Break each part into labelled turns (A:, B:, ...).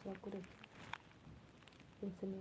A: Chakula pensinya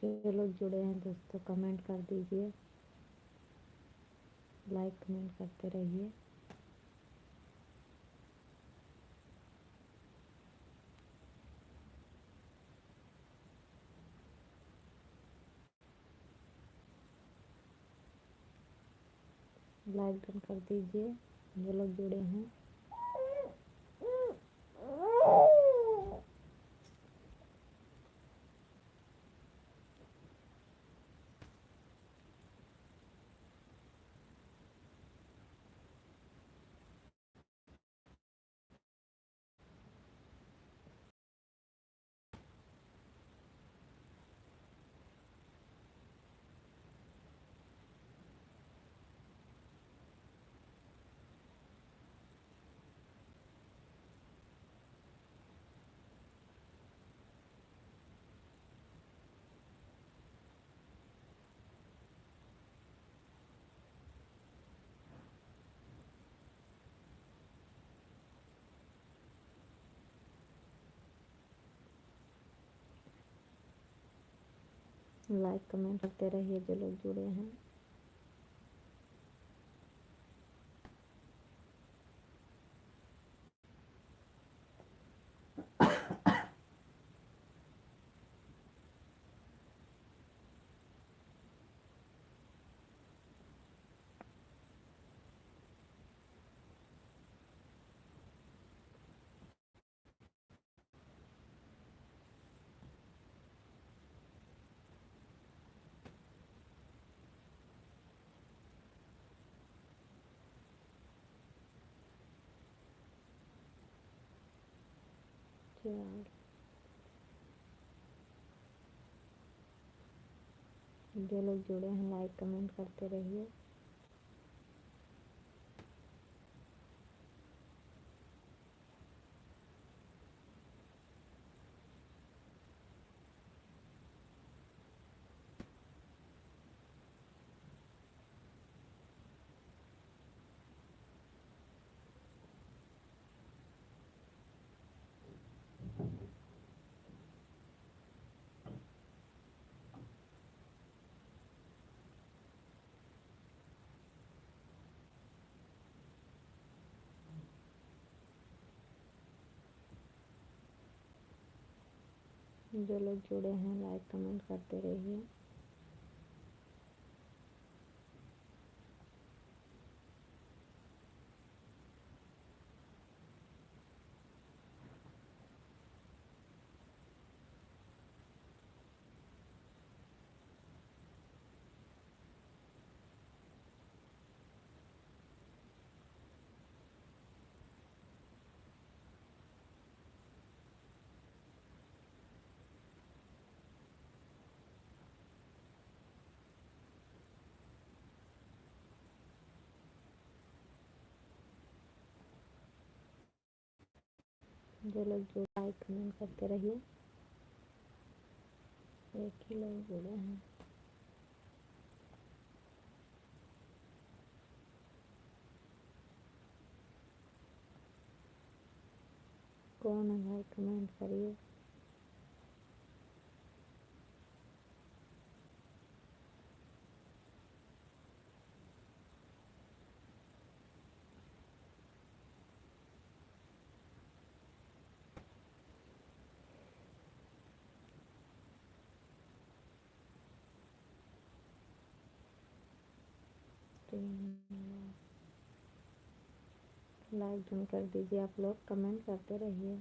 A: जो लोग जुड़े हैं दोस्तों कमेंट कर दीजिए, लाइक कमेंट करते रहिए। लाइक डन कर दीजिए जो लोग जुड़े हैं। लाइक कमेंट करते रहिए जो लोग जुड़े हैं। चलो, जो लोग जुड़े हैं लाइक कमेंट करते रहिए। जो लोग जुड़े हैं लाइक कमेंट करते रहिए। जो लोग जो लाइक कमेंट करते रहिए। एक ही लोग जुड़े हैं। कौन है भाई कमेंट करिए। लाइक डन कर दीजिए, आप लोग कमेंट करते रहिए।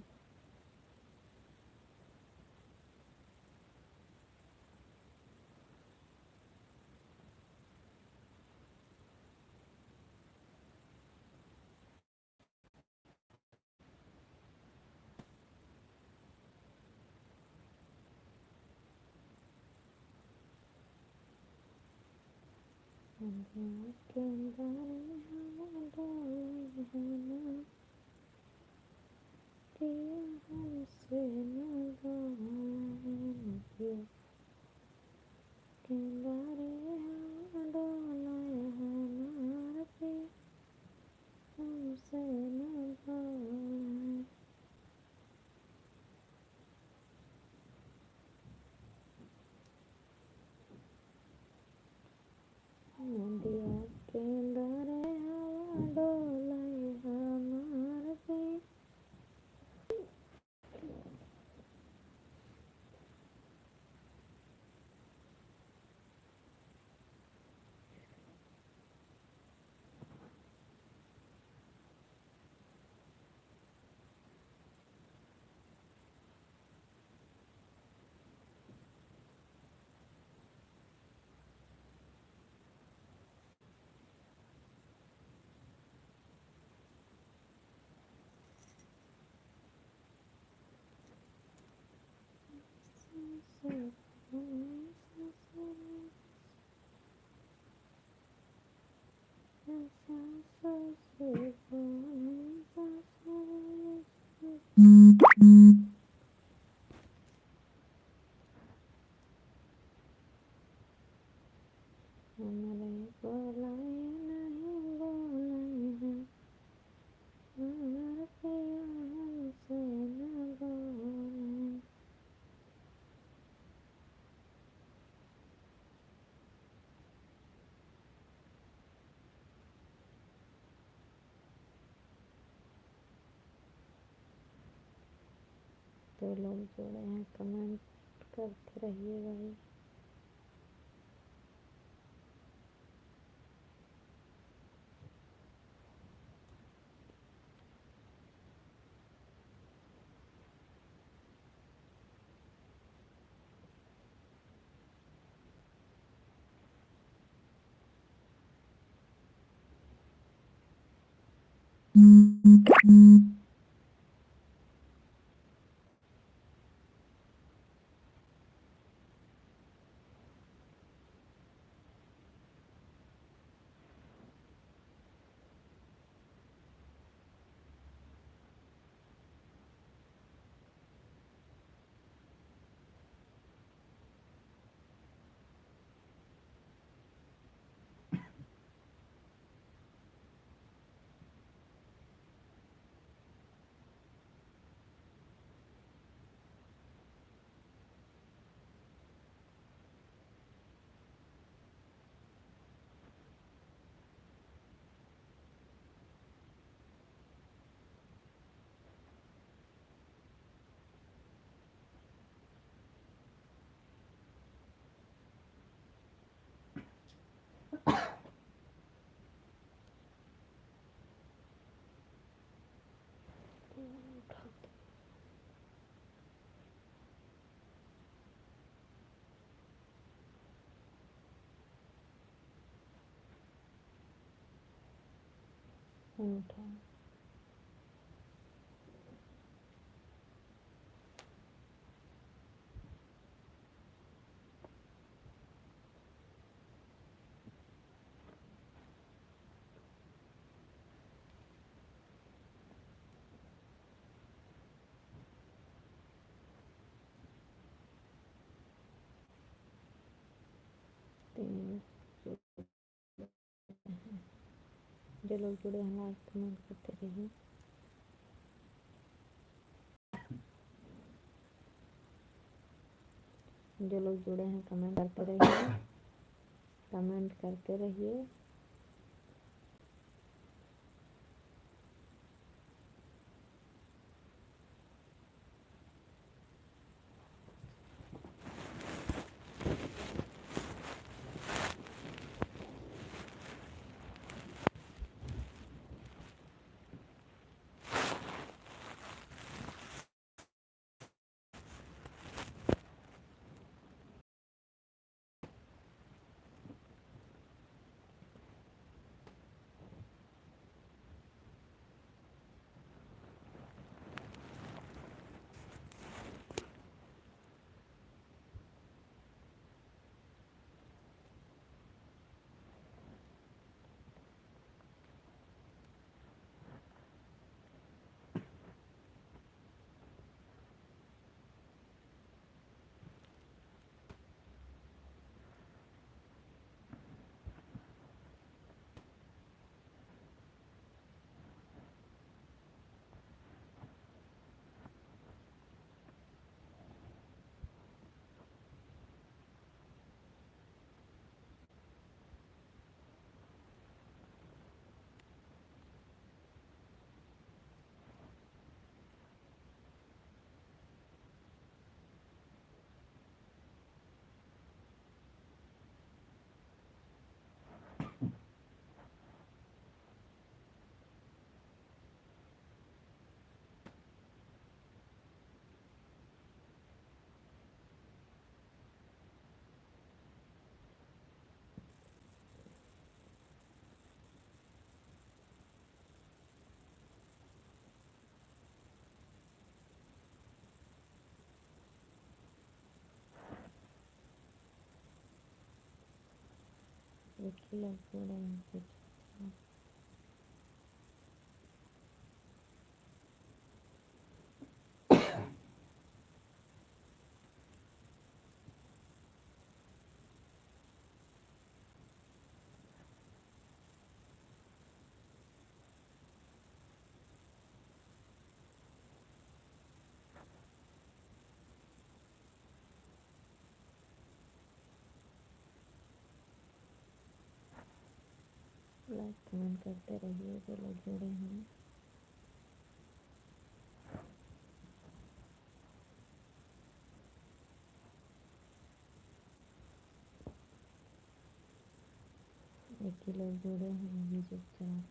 A: हमारे बोलाए नहीं बोलाए हैं, हमारे प्यार से न बोले। तो लोग जोड़े हैं, कमेंट करते रहिए भाई। उठा तीन। जो लोग जुड़े हैं लाइक कमेंट करते रहिए। जो लोग जुड़े हैं कमेंट करते रहिए, कमेंट करते रहिए। ही लोग जुड़े हैं कुछ। लाइक कमेंट करते रहिए जो लोग जुड़े हैं। एक ही लोग जुड़े हैं अभी चुपचाप।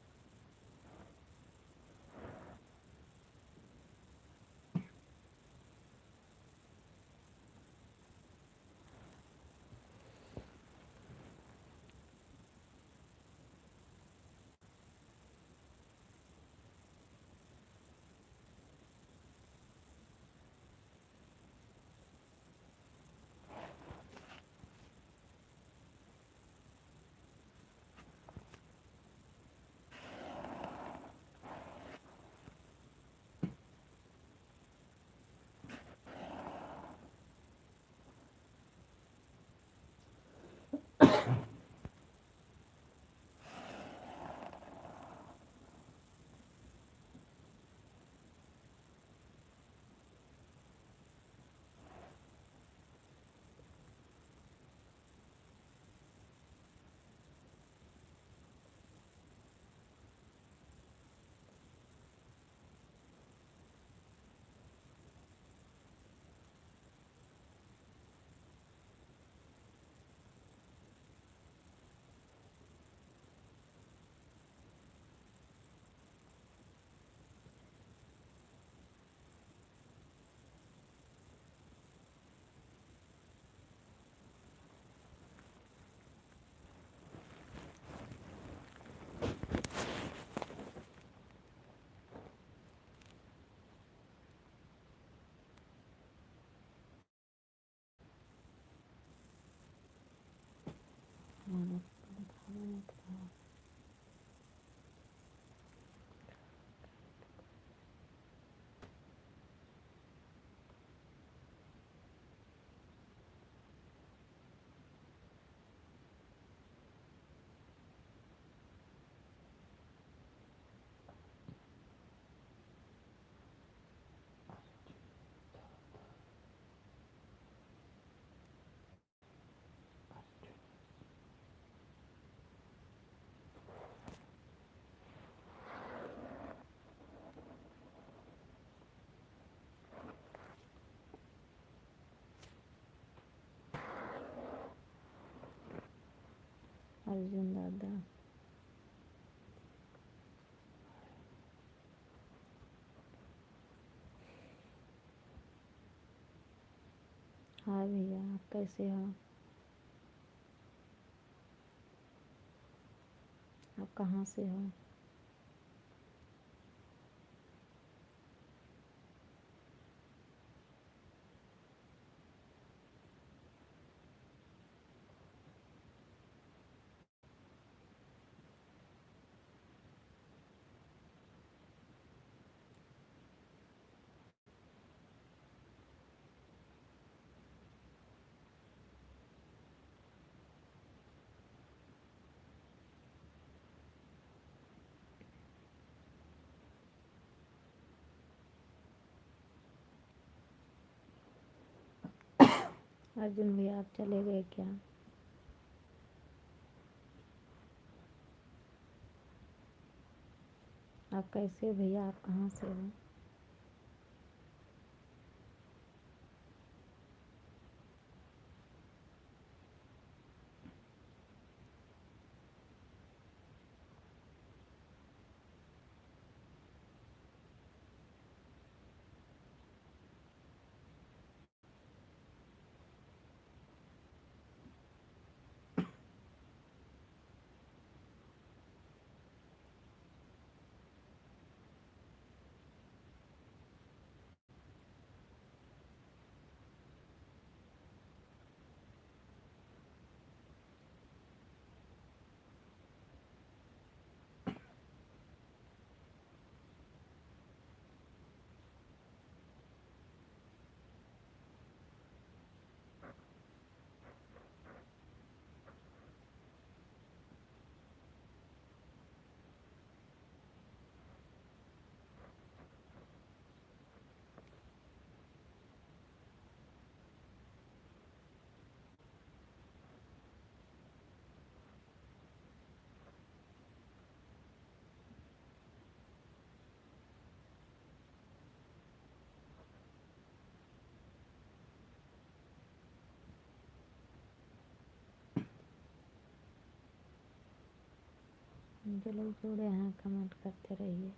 A: हमारा खाना मत खाओ। अर्जुन दादा हाय भैया, आप कैसे हो? आप कहाँ से हो? अर्जुन भैया आप चले गए क्या? आप कैसे हो भैया, आप कहाँ से हो? जो लोग जुड़े हैं कमेंट करते रहिए।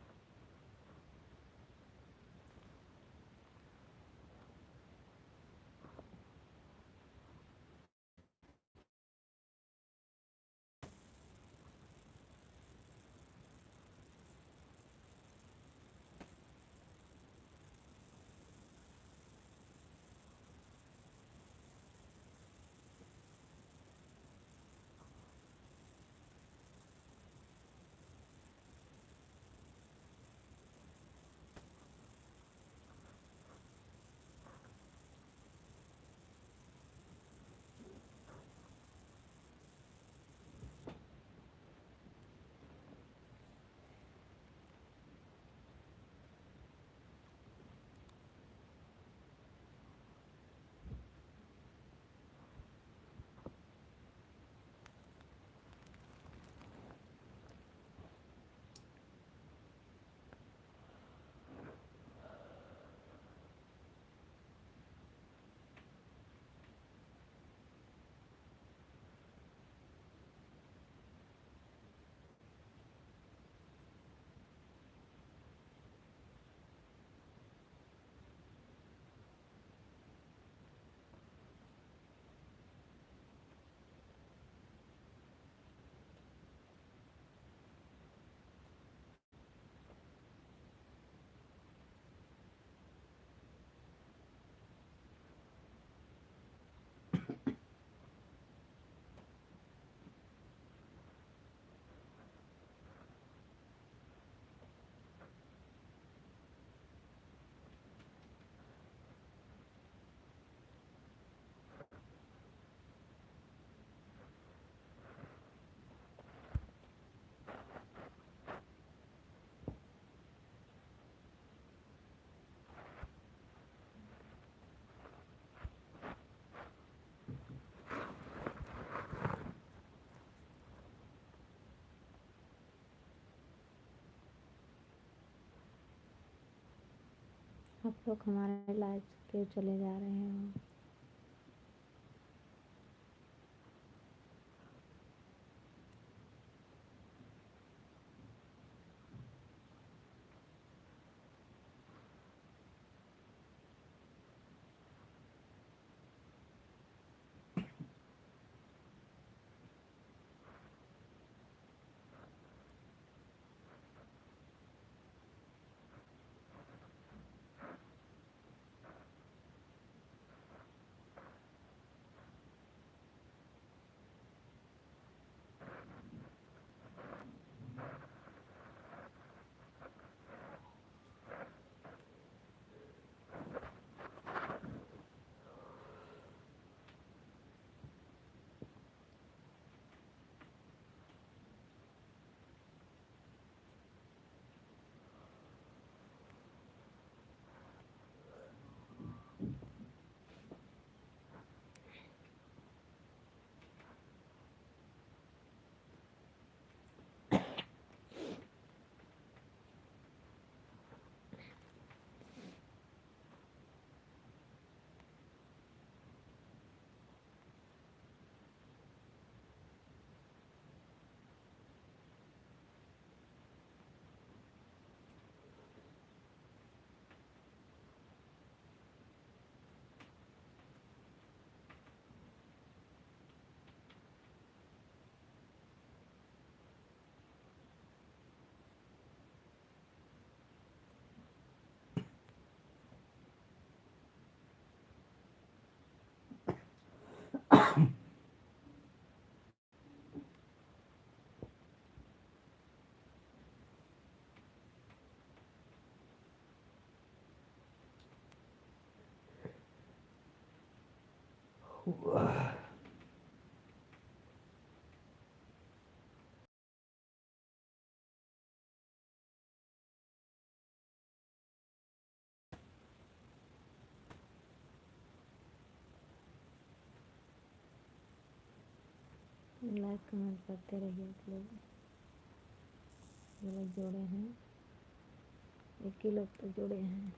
A: आप लोग हमारे लाइव क्यों चले जा रहे हो? लाइक कमेंट करते रहिए आप लोग। जो लोग जुड़े हैं, एक ही लोग तो जुड़े हैं।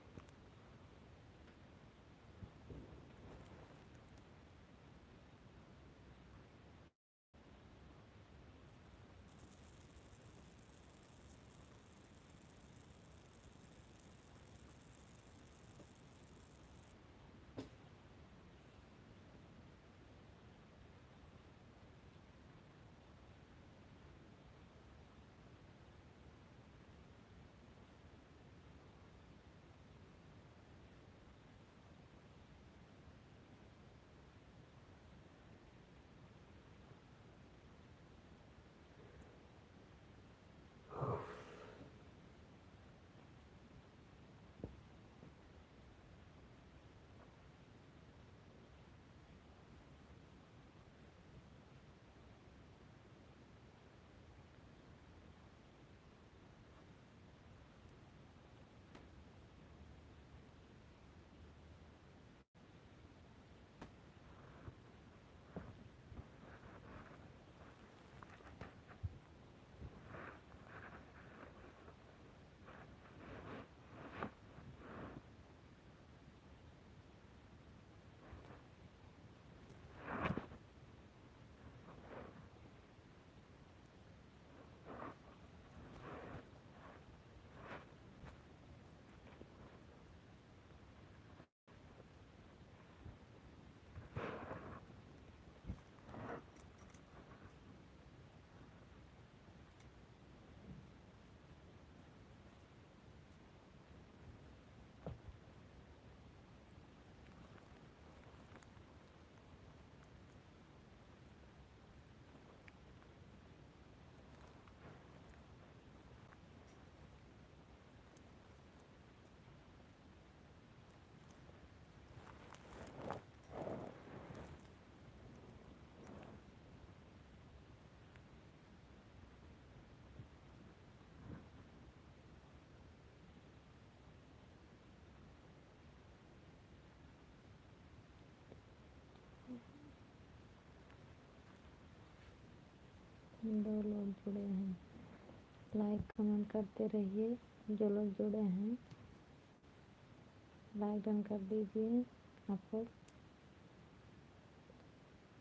A: 2 लोग जुड़े हैं। लाइक कमेंट करते रहिए। जो लोग जुड़े हैं लाइक डन कर दीजिए। आप लोग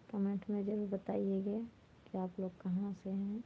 A: कमेंट में ज़रूर बताइएगा कि आप लोग कहाँ से हैं।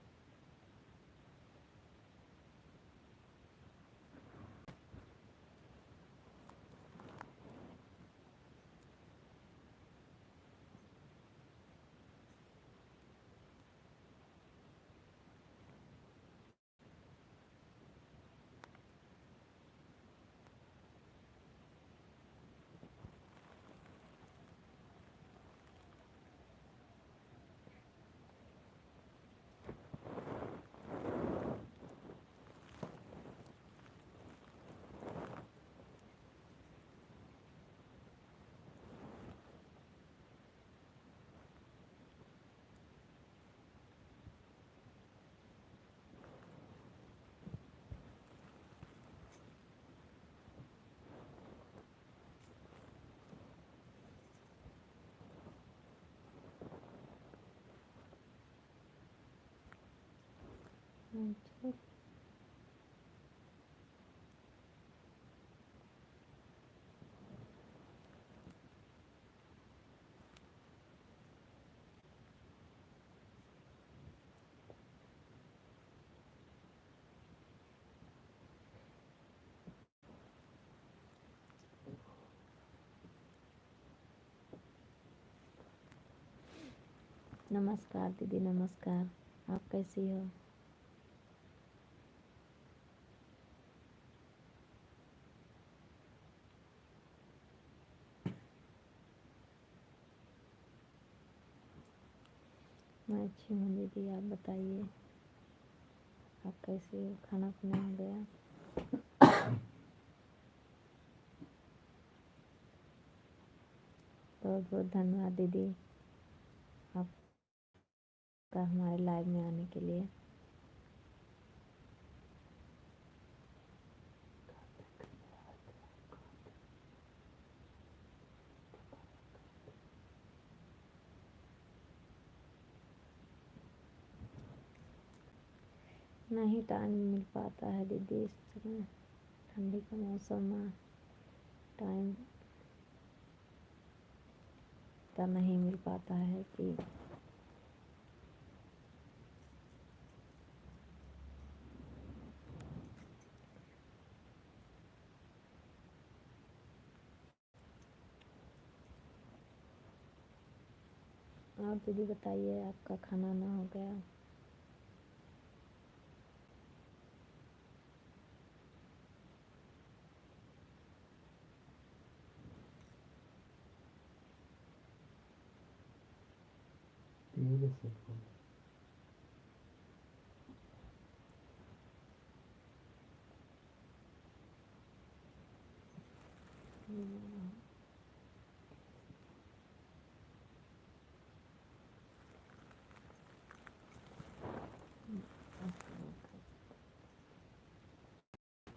A: अच्छा, नमस्कार दीदी, नमस्कार। आप कैसी हो? मैं अच्छी हूँ दीदी, आप बताइए आप कैसी हो? खाना पीना हो गया? बहुत बहुत धन्यवाद दीदी आपका हमारे लाइव में आने के लिए। नहीं टाइम मिल पाता है दीदी, इस समय ठंडी का मौसम में टाइम का नहीं मिल पाता है कि और दीदी बताइए आपका खाना ना हो गया?
B: धीरे से बोलो।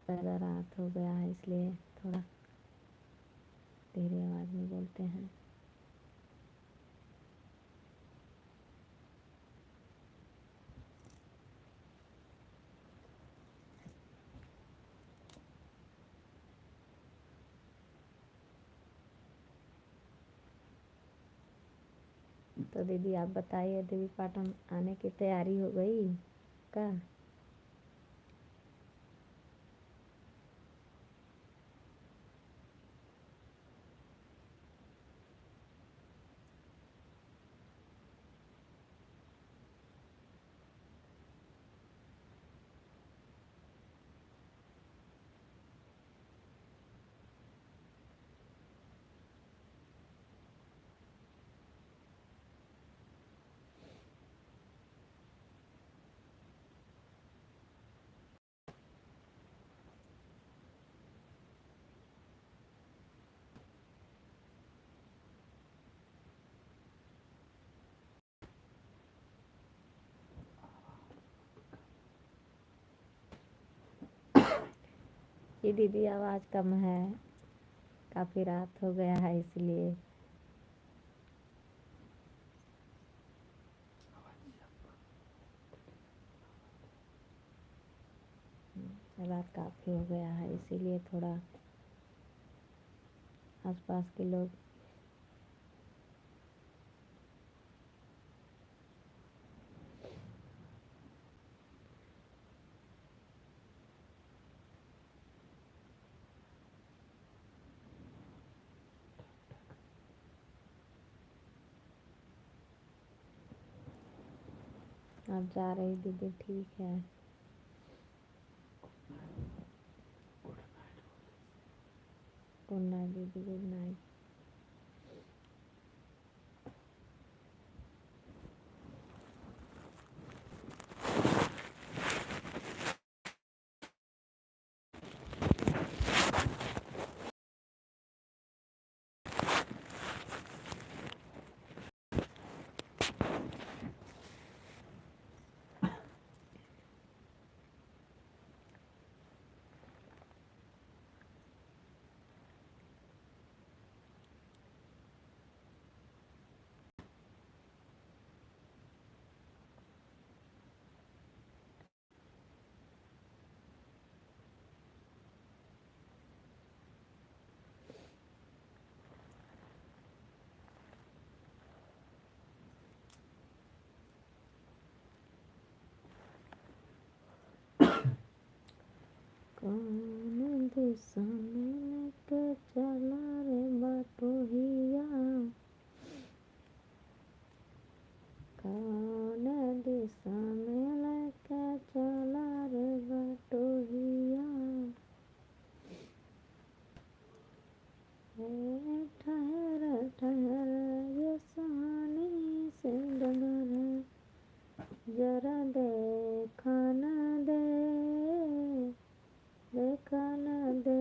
B: ज़्यादा रात हो गया है इसलिए थोड़ा धीरे आवाज़ में बोलते हैं। तो दीदी आप बताइए, देवी पाटन आने की तैयारी हो गई का? ये दीदी आवाज़ कम है, काफ़ी रात हो गया है इसलिए। रात काफ़ी हो गया है, इसीलिए थोड़ा आसपास के लोग अब जा रही दीदी, ठीक है। गुड नाइट दीदी, गुड नाइट। कौन दिशा में लेके चला रे बटोहिया, कौन दिशा में लेके चला रे बटोहिया, ठहर ठहर ये सुहानी से डगर, जरा देखा न दे, देखा न दे,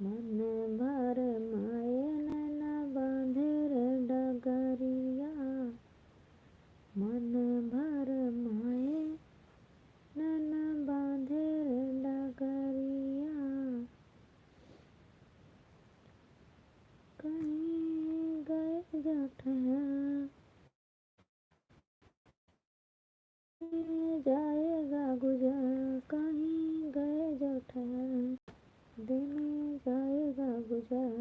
B: मन भर माए नैना बांधे रे डगरिया, मन भर माए नैना बांधे रे डगरिया, कहीं गए जो ठहर जाएगा गुजर, कहीं गए जो ठहर दिन जाएगा गुजर,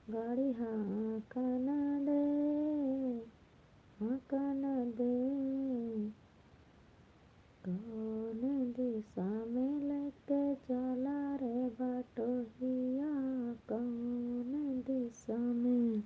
B: गाड़ी हाँका न दे, हाँका न दे, कौन दिशा में लेके चला रे बटोहिया, कौन दिशा में।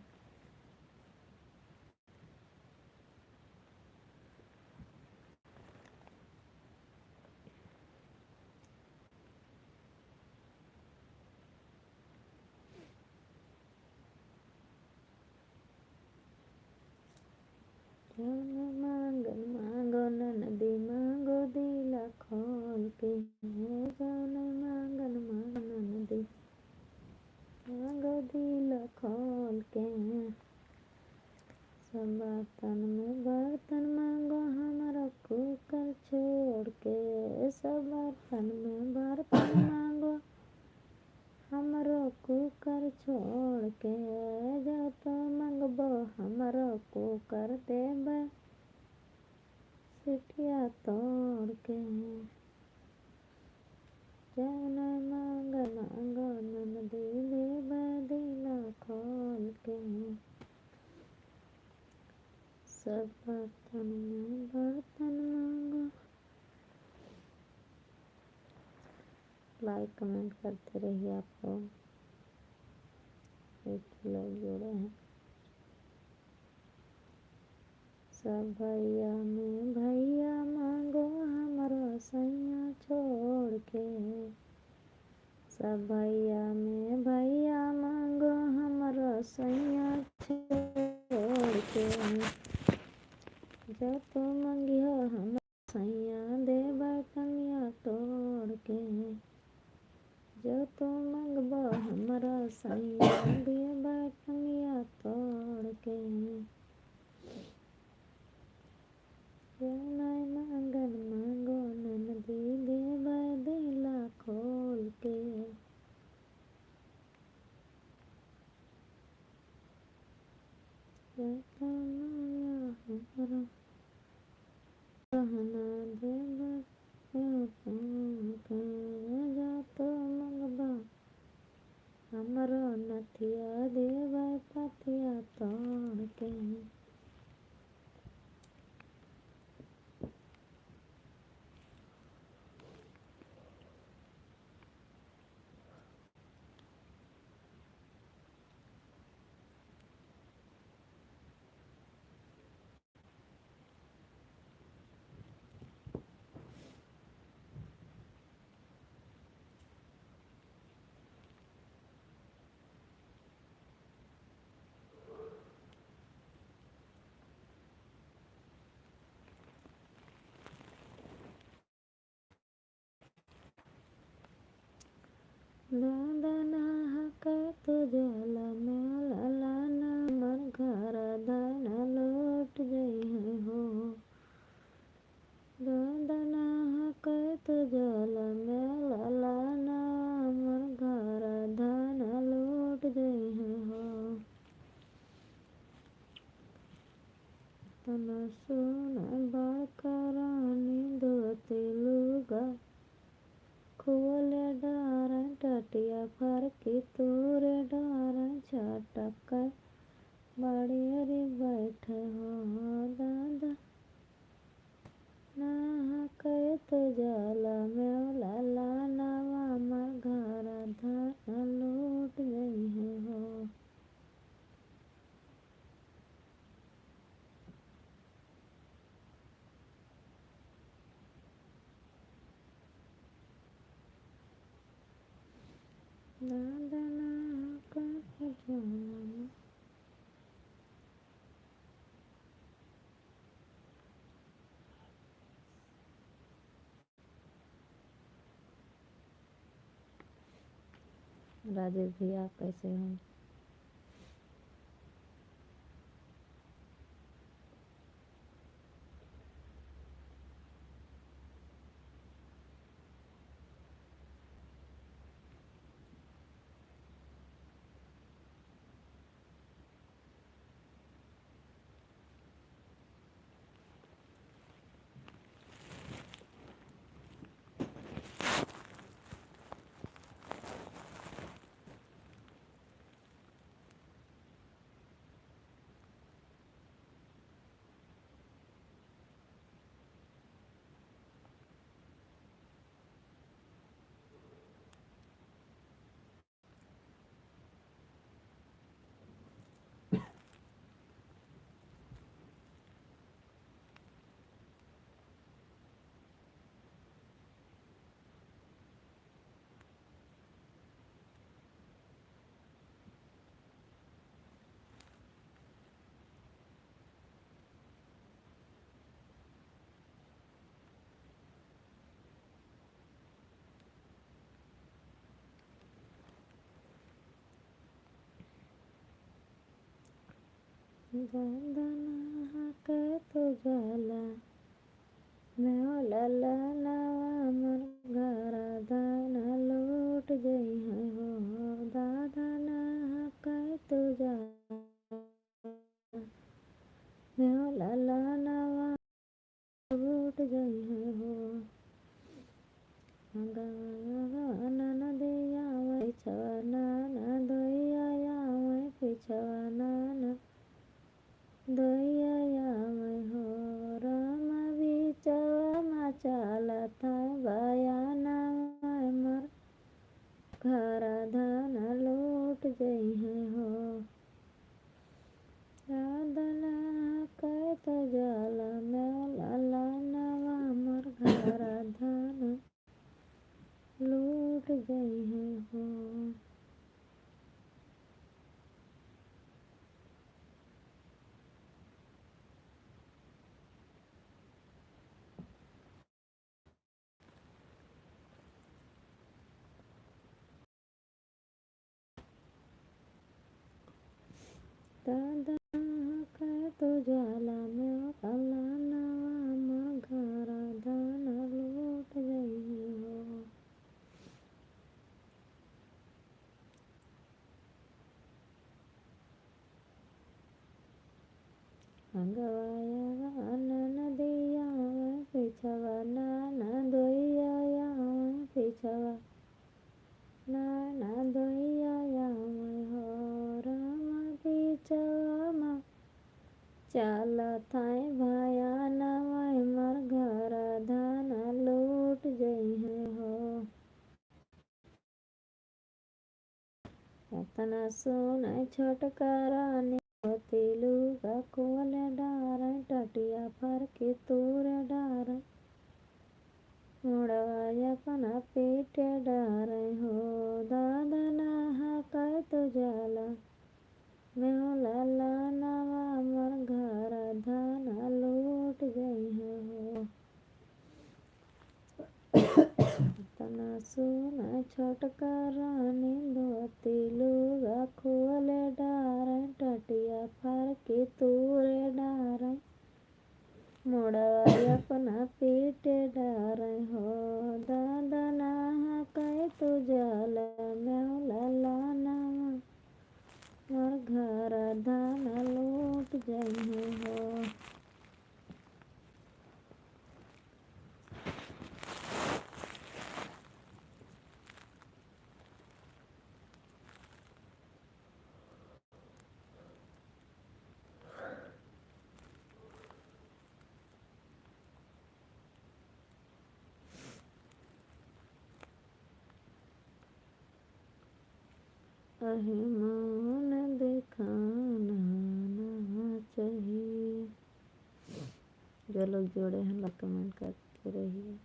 B: जौन मांगन मांगो ननदी मांगो दिला खोल के, जौन मांगन मांगो ननदी मांगो दिला खोल के, सब बर्तन मांगो हमारा कुकर छोड़ के, सब बर्तन मांगो हमरो कुकर छोड़ के, जो तो मंगबो हमरो कुकर देबे सिटिया तोड़ के, जौन मांगो मांगो ननदी देबे दिला खोल के, सब बर्तन मांगो। लाइक कमेंट करते रहिए आप लोग, एक लोग जुड़े हैं। सब भैया में भैया मांगो हमारा सैया छोड़ के, सब भैया में भैया मांगो हमारा सैया छोड़ के, जो तो मंगियो हमारा सैया देबा कनिया तोड़ के, जो तो मंगबो हमारा सैया देबा कनिया तोड़ के, जौन मांगन मांगो ननदी देबा दिला खोल के, जो तो मांगो हमारा गहना देबा दादा नाहक तो जल में ललाना मर घर धन लौट गई है हो। दादा नाहक तो जल में ललाना मर घर धन लौट गई है हो। तना सोना बाकरानी धोती लुगा खोले डार टटिया फर की तोरे डार छटक बड़ी रे बैठे हो। दादा नाहक तो जल में ललाना मर घर धन लौट गई है हो। दादा नाहक तो जल में राजेश भैया कैसे हैं? दादा नाहक तो जल में ललाना मर घर धन लौट गई है हो। दादा नाहक तो जल में ललाना लौट गई है हो। नन दिया वही छवना न दोया वही पिछवना न दोया मैं हो। राम बीचवा चालत बयाना मर घर धन लौट गई है हो। दादा तो जल में ललाना मर घर धन लौट गई है हो। दादा तो जल में ललाना मर घर धन लौट गई है हो। अंगवाया नन दिया पिछवना न दोया पिछवा न दोया मैं हो। राम बीचवा चालत भयाना मर घर धन लौट गई है हो। इतना सोना छोटकरानी होती लुगा खोले डार टटिया फर के तोरे डार मुड़वा अपना पेट डार हो। दादा नाहक तो जल में ललाना मर घर धन लौट गई है हो। तना सोना छोटका रानी धोती लुगा खोले डारे टटिया फर के तूरे डारे मोड़वा अपना पीटे डारे हो दादा नहा कहे तू जल में लाना मोर घर धान लूट जाए हो। अहे मान दिखाना ना चाहिए। जो लोग जुड़े हैं लोग कमेंट करते रहिए।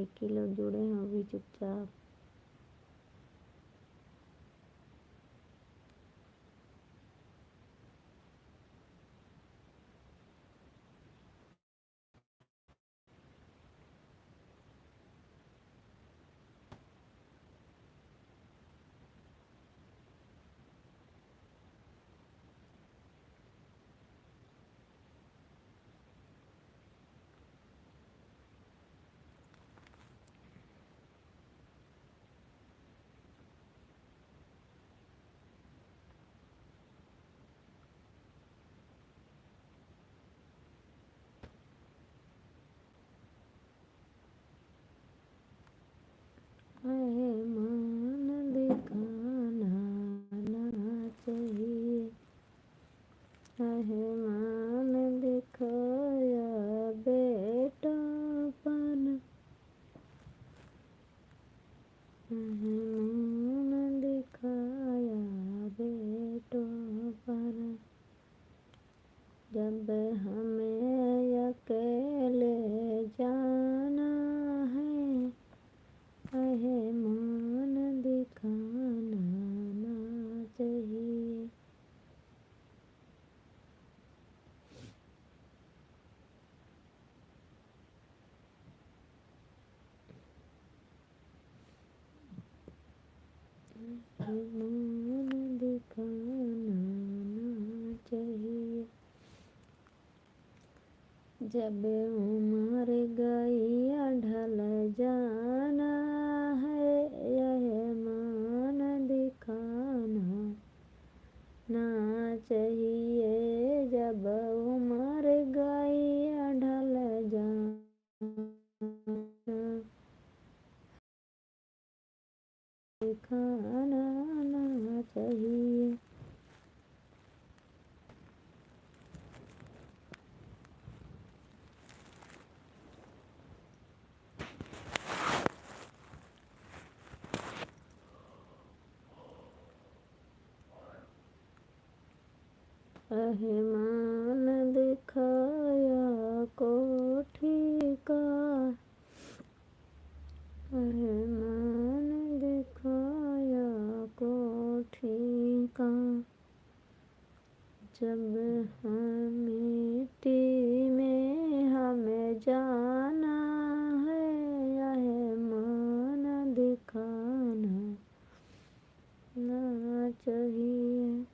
B: एक ही लोग जुड़े हैं वो भी चुपचाप। अहे मान दिखाना ना चाहिए। अहे मान दिखाया बेटा पन अहे मान दिखाया बेटो पर जब हमें अकेले जाना है अहे मान दिखाना ना चाहिए। मान दिखाना ना चाहिए। जब उमर गई ढल जाना है यह मान दिखाना ना चाहिए। जब उमर गई ढल जाना दिखाना ना चाहिए। अहे मान दिखाया कोठी का अहे मान दिखाया कोठी का जब हम मिट्टी में हमें जाना है यह मान दिखाना ना चाहिए।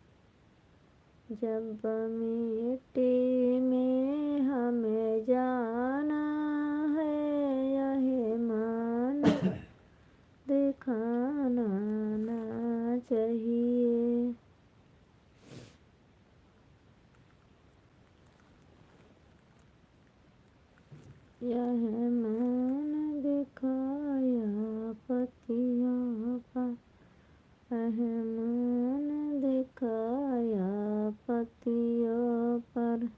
B: जब मिट्टी में हमें जाना है यह मान दिखाना ना चाहिए। यह मान दिखाया पतियों पर यह मान दिखाया पतियों पर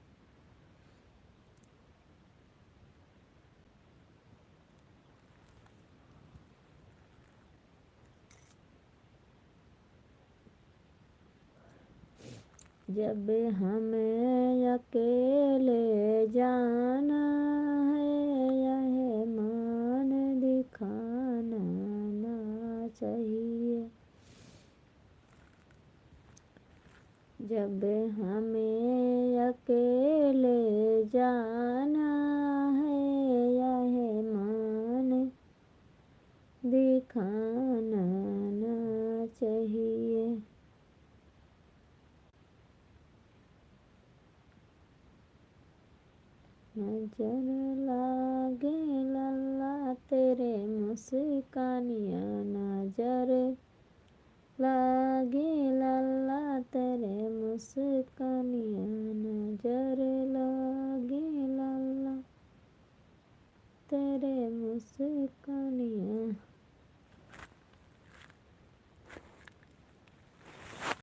B: जब हमें अकेले जाना है यह मान दिखाना ना चाहिए। जब हमें अकेले जाना है यह मान दिखाना ना चाहिए। नजर लागे लल्ला तेरे मुस्कानिया, नजर